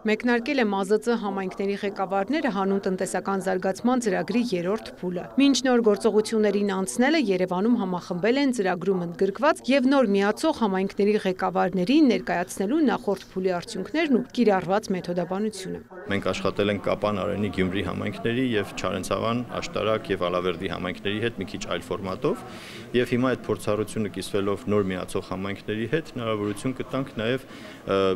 Մեկնարկել է ՄԱԶԾ համայնքների ղեկավարները հանուն տնտեսական զարգացման ծրագրի 3-րդ փուլը։ Մինչ նոր գործողություններին անցնելը Երևանում համախմբել են ծրագրում ընդգրկված եւ նոր միացող համայնքների ղեկավարներին ներկայացնելու նախորդ փուլի արդյունքներն ու կիրառված մեթոդաբանությունը։ Մենք աշխատել ենք Կապան, Արենի, Գյումրի համայնքների եւ Չարենցավան, Աշտարակ եւ Ալավերդի համայնքների հետ մի քիչ այլ ֆորմատով եւ հիմա այդ փորձառությունը կիսվելով նոր միացող համայնքների հետ հնարավորություն կտանք նաեւ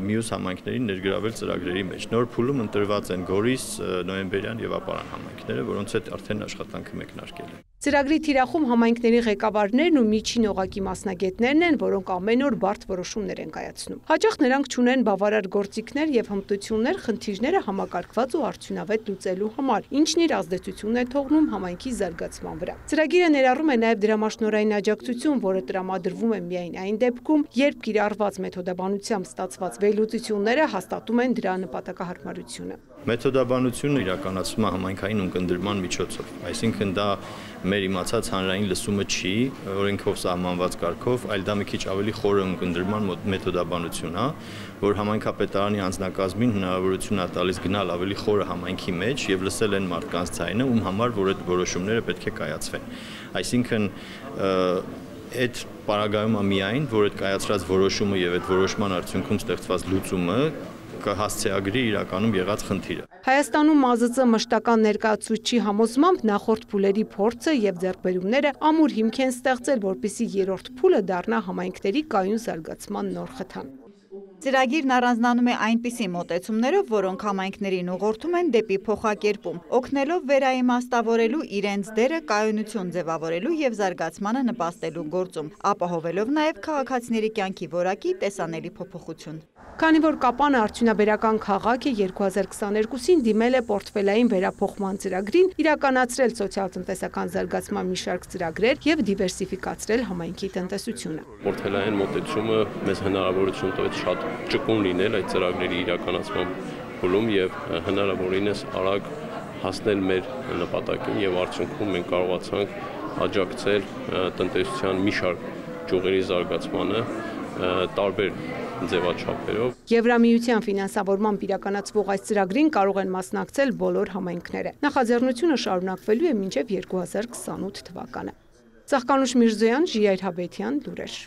մյուս համայնքներին ներգրավել ծրագրերի մեջ։ Նոր փուլում ընտրված են Գորիս, Նոյեմբերյան եւ Ապարան համայնքները, որոնց հետ արդեն աշխատանքը մեկնարկել է։ Ծրագրի թիրախում համայնքների ղեկավարներն ու միջին օղակի մասնագետներն են, որոնք ամեն օր բարդ որոշումներ են կայացնում։ Հաճախ նրանք չունեն բավարար գործիքներ եւ հմտություններ խնդիրները համակարգված ու արդյունավետ լուծելու համար, ինչն իր ազդեցությունն է թողնում համայնքի զարգացման վրա։ Ծրագիրը ներառում է նաեւ դրամաշնորհային աջակցություն, որը տրամադրվում է միայն այն դեպքում, երբ կիրառված մեթոդաբանությամբ ստացված վերլուծությունները հաստատում են դրա նպատակահարմարությունը։ Մեթոդաբանությունը իրականացվում է համայնքային ունկնդրման միջոցով, այսինքն դա մեր իմացած հանրային լսումը չի, օրենքով սահմանված կարգով, այլ դա մի քիչ ավելի խորը ունկնդրման մեթոդաբանություն է, որ համայնքապետարանի անձնակազմին հնարավորություն է տալիս գնալ ավելի խորը համայնքի մեջ եւ լսել են մարդկանց ձայնը, ում համար որ այդ որոշումները պետք է կայացվեն։ Այսինքն այդ պարագայում է միայն, որ այդ կայացրած որոշումը եւ այդ որոշման արդյունքում ստեղծված լուծումը կհասցեագրի իրականում եղած խնդիրը։ Հայաստանում ՄԱԶԾ մշտական ներկայացուցչի համոզմամբ նախորդ փուլերի փորձը եւ ձեռքբերումները ամուր հիմք են ստեղծել, որպեսզի 3-րդ փուլը դառնա համայնքների կայուն զարգացման նոր խթան։ Ծրագիրն առանձնանում է այնպիսի մոտեցումներով, որոնք համայնքներին ուղղորդում են դեպի փոխակերպում, օգնելով վերաիմաստավորելու իրենց դերը կայունություն ձևավորելու եւ զարգացմանը նպաստելու գործում, ապահովելով նաեւ քաղաքացիների կյանքի որակի տեսանելի փոփոխություն։ Քանի որ Կապանը արդյունաբերական քաղաք է, 2022-ին դիմել է պորտֆելային վերափոխման ծրագրին, իրականացրել սոցիալ-տնտեսական զարգացման մի շարք ծրագրեր եւ դիվերսիֆիկացրել համայնքի տնտեսությունը։ Պորտֆելային մոտեցումը մեզ հնարավորություն տվեց շատ ճկուն լինել այդ ծրագրերի իրականացման փուլում եւ հնարավորինս արագ հասնել մեր նպատակին եւ արդյունքում մենք կարողացանք աջակցել տնտեսության մի շարք ճյուղերի զարգացմանը տարբեր ձևաչափերով։ Եվրամիության ֆինանսավորմամբ իրականացվող այս ծրագրին կարող են մասնակցել բոլոր համայնքները։ Նախաձեռնությունը շարունակվելու է մինչև 2028 թվականը։ Ծաղկանուշ Միրզոյան, Ժիրայր Հաբետյան, լուրեր։